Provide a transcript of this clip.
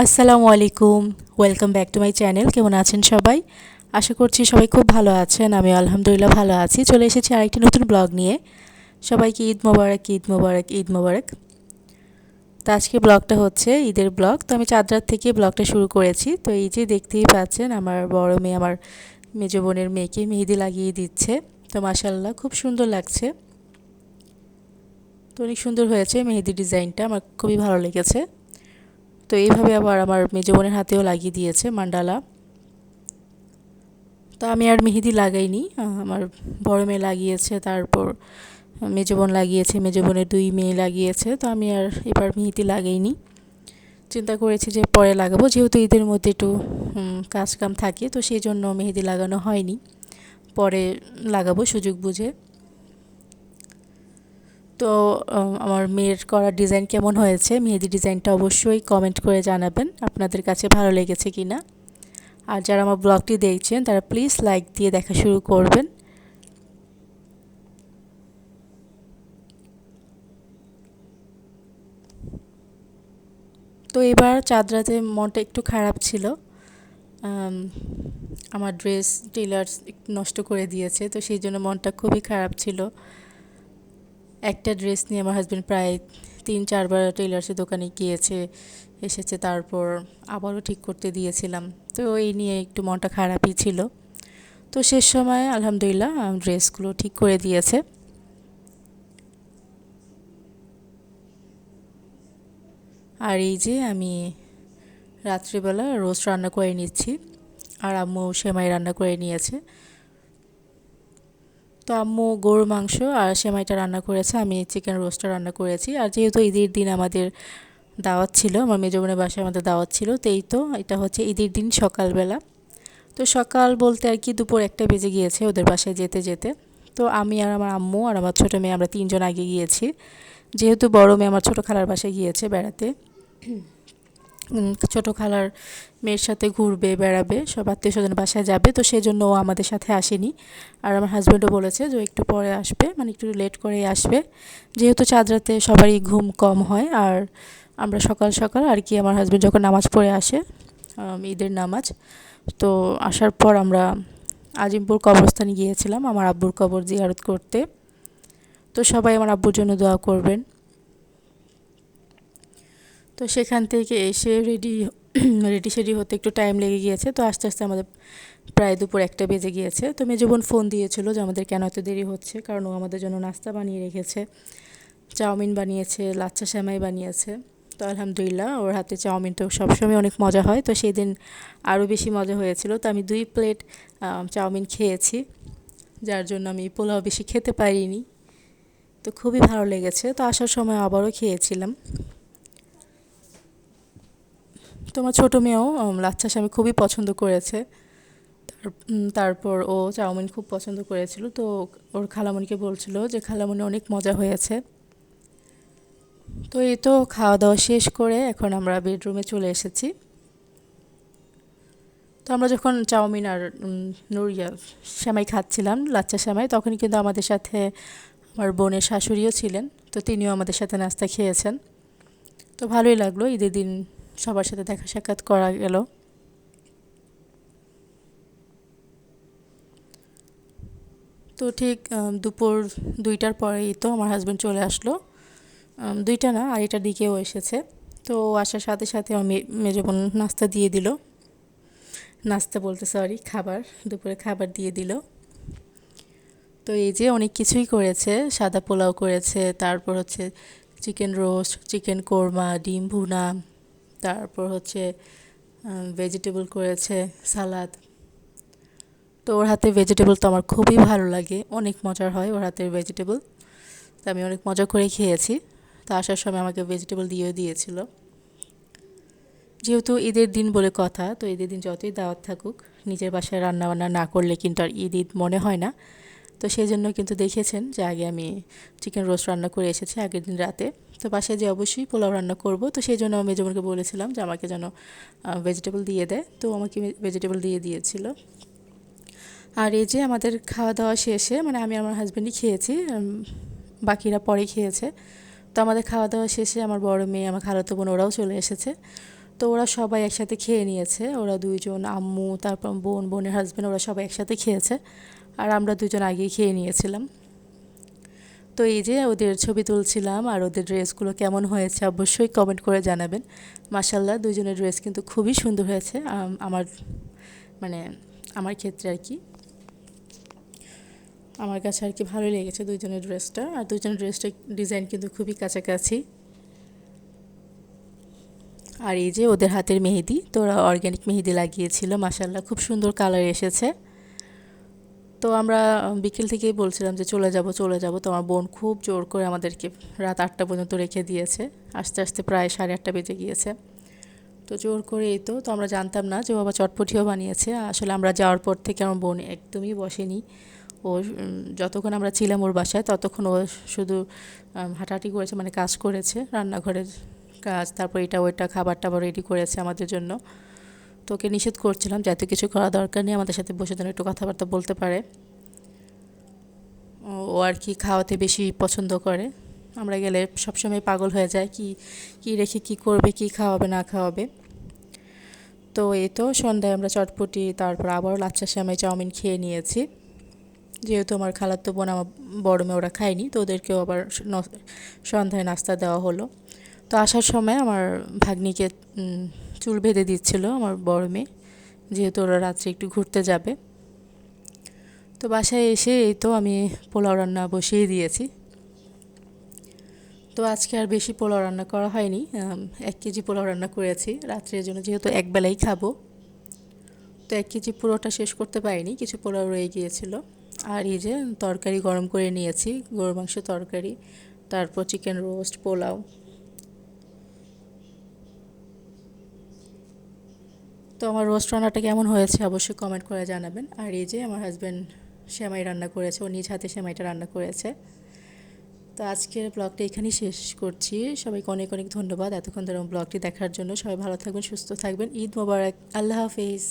আসসালামু আলাইকুম। Welcome back to my channel. কেমন আছেন সবাই? আশা করছি সবাই খুব ভালো আছেন। আমি আলহামদুলিল্লাহ ভালো আছি। চলে এসেছি আরেকটি নতুন ব্লগ নিয়ে। সবাইকে ঈদ মোবারক, ঈদ মোবারক, ঈদ মোবারক। তো আজকে ব্লগটা হচ্ছে ঈদের ব্লগ। তো আমি চাঁদ রাত থেকে ব্লগটা শুরু করেছি। তো এই যে দেখতেই পাচ্ছেন আমার বড় মেয়ে আমার মেজো বোনের মেয়েকে মেহেদি লাগিয়ে দিচ্ছে। তো মাশাআল্লাহ খুব সুন্দর লাগছে। তো অনেক সুন্দর হয়েছে মেহেদি ডিজাইনটা, আমার খুবই ভালো লেগেছে। তো এইভাবে আবার আমার মেজো বোনের হাতেও লাগিয়ে দিয়েছে মান্ডালা। তো আমি আর মেহেদি লাগাইনি, আমার বড় মেয়ে লাগিয়েছে, তারপর মেজো বোন লাগিয়েছে, মেজো বোনের দুই মেয়ে লাগিয়েছে। তো আমি আর এবার মেহেদি লাগাইনি, চিন্তা করেছি যে পরে লাগাবো, যেহেতু ঈদের মধ্যে একটু কাজ কাম থাকে, তো সেই জন্য মেহেদি লাগানো হয়নি, পরে লাগাবো সুযোগ বুঝে। তো আমার মেয়ের করা ডিজাইন কেমন হয়েছে, মেহেদি ডিজাইনটা অবশ্যই কমেন্ট করে জানাবেন আপনাদের কাছে ভালো লেগেছে কি না। আর যারা আমার ব্লগটি দেখছেন তারা প্লিজ লাইক দিয়ে দেখা শুরু করবেন। তো এবার চাঁদ রাতে মনটা একটু খারাপ ছিল। আমার ড্রেস টেলার নষ্ট করে দিয়েছে, তো সেই জন্য মনটা খুবই খারাপ ছিল। একটা ড্রেস নিয়ে আমার হাজব্যান্ড প্রায় 3-4বার টেলার্সের দোকানে গিয়েছে, এসেছে, তারপর আবারও ঠিক করতে দিয়েছিলাম। তো এই নিয়ে একটু মনটা খারাপই ছিল। তো শেষ সময় আলহামদুলিল্লাহ ড্রেসগুলো ঠিক করে দিয়েছে। আর এই যে আমি রাত্রিবেলা রোস্ট রান্না করে নিচ্ছি, আর আম্মু সেমাই রান্না করে নিয়েছে। তো আম্মু গরুর মাংস আর সেমাইটা রান্না করেছে, আমি চিকেন রোস্টটা রান্না করেছি। আর যেহেতু ঈদের দিন আমাদের দাওয়াত ছিল, আমার মেজো বোনের বাসায় আমাদের দাওয়াত ছিল, তো এই তো এটা হচ্ছে ঈদের দিন সকালবেলা। তো সকাল বলতে আর কি দুপুর 1টা বেজে গিয়েছে ওদের বাসায় যেতে যেতে। তো আমি আর আমার আম্মু আর আমার ছোটো মেয়ে আমরা 3জন আগে গিয়েছি, যেহেতু বড় মেয়ে আমার ছোটো খালার বাসায় গিয়েছে বেড়াতে। ছোটো খালার মেয়ের সাথে ঘুরবে, বেড়াবে, সব আত্মীয় স্বজন বাসায় যাবে, তো সেই জন্য ও আমাদের সাথে আসেনি। আর আমার হাজব্যান্ডও বলেছে যে ও একটু পরে আসবে, মানে একটু লেট করে আসবে, যেহেতু চাঁদ রাতে সবারই ঘুম কম হয়। আর আমরা সকাল সকাল আর কি আমার হাজব্যান্ড যখন নামাজ পড়ে আসে, ঈদের নামাজ, তো আসার পর আমরা আজিমপুর কবরস্থানে গিয়েছিলাম আমার আব্বুর কবর জিয়ারত করতে। তো সবাই আমার আব্বুর জন্য দোয়া করবেন। তো সেখান থেকে এসে রেডি সেডি হতে একটু টাইম লেগে গিয়েছে। তো আস্তে আস্তে আমাদের প্রায় দুপুর 1টা বেজে গিয়েছে। তো মেজো বোন ফোন দিয়েছিল যে আমাদের কেন এত দেরি হচ্ছে, কারণ ও আমাদের জন্য নাস্তা বানিয়ে রেখেছে, চাউমিন বানিয়েছে, লাচ্ছা সেমাই বানিয়েছে। তো আলহামদুলিল্লাহ ওর হাতে চাউমিন তো সবসময় অনেক মজা হয়, তো সেই দিন আরও বেশি মজা হয়েছিল। তো আমি 2 প্লেট চাউমিন খেয়েছি, যার জন্য আমি পোলাও বেশি খেতে পারিনি। তো খুবই ভালো লেগেছে। তো আসার সময় আবারও খেয়েছিলাম। তো আমার ছোটো মেয়েও লাচ্ছা সেমাই খুবই পছন্দ করেছে। তারপর ও চাউমিন খুব পছন্দ করেছিল, তো ওর খালামণিকে বলছিল যে খালামণি অনেক মজা হয়েছে। তো এই তো খাওয়া দাওয়া শেষ করে এখন আমরা বেডরুমে চলে এসেছি। তো আমরা যখন চাউমিন আর নুরিয়া সেমাই খাচ্ছিলাম, লাচ্চা সেমাই, তখনই কিন্তু আমাদের সাথে আমার বোনের শাশুড়িও ছিলেন, তো তিনিও আমাদের সাথে নাস্তা খেয়েছেন। তো ভালোই লাগলো, ঈদের দিন সবার সাথে দেখা সাক্ষাৎ করা গেল। তো ঠিক দুপুর 2টার পরেই তো আমার হাজব্যান্ড চলে আসলো। 2টা না, 2:30টার দিকেও এসেছে। তো আসার সাথে সাথে আমার মেজো বোন নাস্তা দিয়ে দিল, নাস্তা বলতে সরি খাবার, দুপুরে খাবার দিয়ে দিল। তো এই যে অনেক কিছুই করেছে, সাদা পোলাও করেছে, তারপর হচ্ছে চিকেন রোস্ট, চিকেন কোরমা, ডিম ভুনা, তারপর হচ্ছে ভেজিটেবল করেছে, সালাদ। তো ওর হাতে ভেজিটেবল তো আমার খুবই ভালো লাগে, অনেক মজার হয় ওর হাতের ভেজিটেবল। তো আমি অনেক মজা করে খেয়েছি। তো আসার সময় আমাকে ভেজিটেবল দিয়েও দিয়েছিল। যেহেতু ঈদের দিন বলে কথা, তো ঈদের দিন যতই দাওয়াত থাকুক, নিজের বাসায় রান্নাবান্না না করলে কিন্তু আর ঈদ ঈদ মনে হয় না। তো সেই জন্য কিন্তু দেখেছেন যে আগে আমি চিকেন রোস্ট রান্না করে এসেছি আগের দিন রাতে। তো বাসায় যে অবশ্যই পোলাও রান্না করব, তো সেই জন্য আমি মেজো বোনকে বলেছিলাম যে আমাকে যেন ভেজিটেবল দিয়ে দেয়, তো আমাকে ভেজিটেবল দিয়ে দিয়েছিল। আর এই যে আমাদের খাওয়া দাওয়া শেষে, মানে আমি আমার হাজব্যান্ডই খেয়েছি, বাকিরা পরে খেয়েছে। তো আমাদের খাওয়া দাওয়া শেষে আমার বড় মেয়ে, আমার খালাতো বোন ওরাও চলে এসেছে। তো ওরা সবাই একসাথে খেয়ে নিয়েছে, ওরা দুইজন, আম্মু, তারপর বোন, বোনের হাজব্যান্ড, ওরা সবাই একসাথে খেয়েছে, আর আমরা দুজন আগেই খেয়ে নিয়েছিলাম। তো এই যে ওদের ছবি তুলছিলাম, আর ওদের ড্রেসগুলো কেমন হয়েছে অবশ্যই কমেন্ট করে জানাবেন। মাশাল্লাহ, দুজনের ড্রেস কিন্তু খুবই সুন্দর হয়েছে, আমার মানে আমার ক্ষেত্রে আর কি, আমার কাছে আর কি ভালোই লেগেছে দুইজনের ড্রেসটা। আর দুইজনের ড্রেসটা ডিজাইন কিন্তু খুবই কাছাকাছি। আর এই যে ওদের হাতের মেহেদি, তো ওরা অর্গ্যানিক মেহেদি লাগিয়েছিল, মাশাল্লাহ খুব সুন্দর কালার এসেছে। তো আমরা বিকেল থেকেই বলছিলাম যে চলে যাব চলে যাব, তো আমার বোন খুব জোর করে আমাদেরকে রাত 8টা পর্যন্ত রেখে দিয়েছে, আস্তে আস্তে প্রায় 8:30 বেজে গিয়েছে। তো জোর করে এই তো আমরা জানতাম না যে ও বাবা চটপটিও বানিয়েছে। আসলে আমরা যাওয়ার পর থেকে আমার বোন একদমই বসেনি, ও যতক্ষণ আমরা ছিলাম ওর বাসায় ততক্ষণ ও শুধু হাঁটাহাঁটি করেছে, মানে কাজ করেছে, রান্নাঘরের কাজ, তারপর এটা ওইটা খাবার টাবার রেডি করেছে আমাদের জন্য। তো ওকে নিষেধ করছিলাম যে এত কিছু করা দরকার নেই, আমাদের সাথে বসে যেন একটু কথাবার্তা বলতে পারে। ও আর কি খাওয়াতে বেশি পছন্দ করে, আমরা গেলে সবসময় পাগল হয়ে যায়, কি কি রেখে কি করবে, কি খাওয়াবে না খাওয়াবে। তো এই তো সন্ধ্যায় আমরা চটপটি, তারপর আবারও লাচ্ছা সেমাই চাউমিন খেয়ে নিয়েছি। যেহেতু আমার খালাতো বোন, আমার বড় মেয়ে, ওরা খায়নি, তো ওদেরকেও আবার সন্ধ্যায় নাস্তা দেওয়া হলো। তো আসার সময় আমার ভাগ্নিকে চুল বেঁধে দিচ্ছিল আমার বড় মেয়ে, যেহেতু ওরা রাত্রে একটু ঘুরতে যাবে। তো বাসায় এসে এই তো আমি পোলাও রান্না বসিয়ে দিয়েছি। তো আজকে আর বেশি পোলাও রান্না করা হয়নি, 1 কেজি পোলাও রান্না করেছি রাত্রের জন্য, যেহেতু একবেলাই খাবো। তো 1 কেজি পুরোটা শেষ করতে পারিনি, কিছু পোলাও রয়ে গিয়েছিল। আর এই যে তরকারি গরম করে নিয়েছি, গরুর মাংস তরকারি, তারপর চিকেন রোস্ট, পোলাও। তো আমার রোস্ট রান্নাটা কেমন হয়েছে অবশ্যই কমেন্ট করে জানাবেন। আর এই যে আমার হাজব্যান্ড সেমাই রান্না করেছে, ও নিজ হাতে সেমাইটা রান্না করেছে। তো আজকের ব্লগটা এখানেই শেষ করছি। সবাইকে অনেক অনেক ধন্যবাদ এতক্ষণ ধরে ব্লগটি দেখার জন্য। সবাই ভালো থাকবেন, সুস্থ থাকবেন। ঈদ মোবারক, আল্লাহ হাফিজ।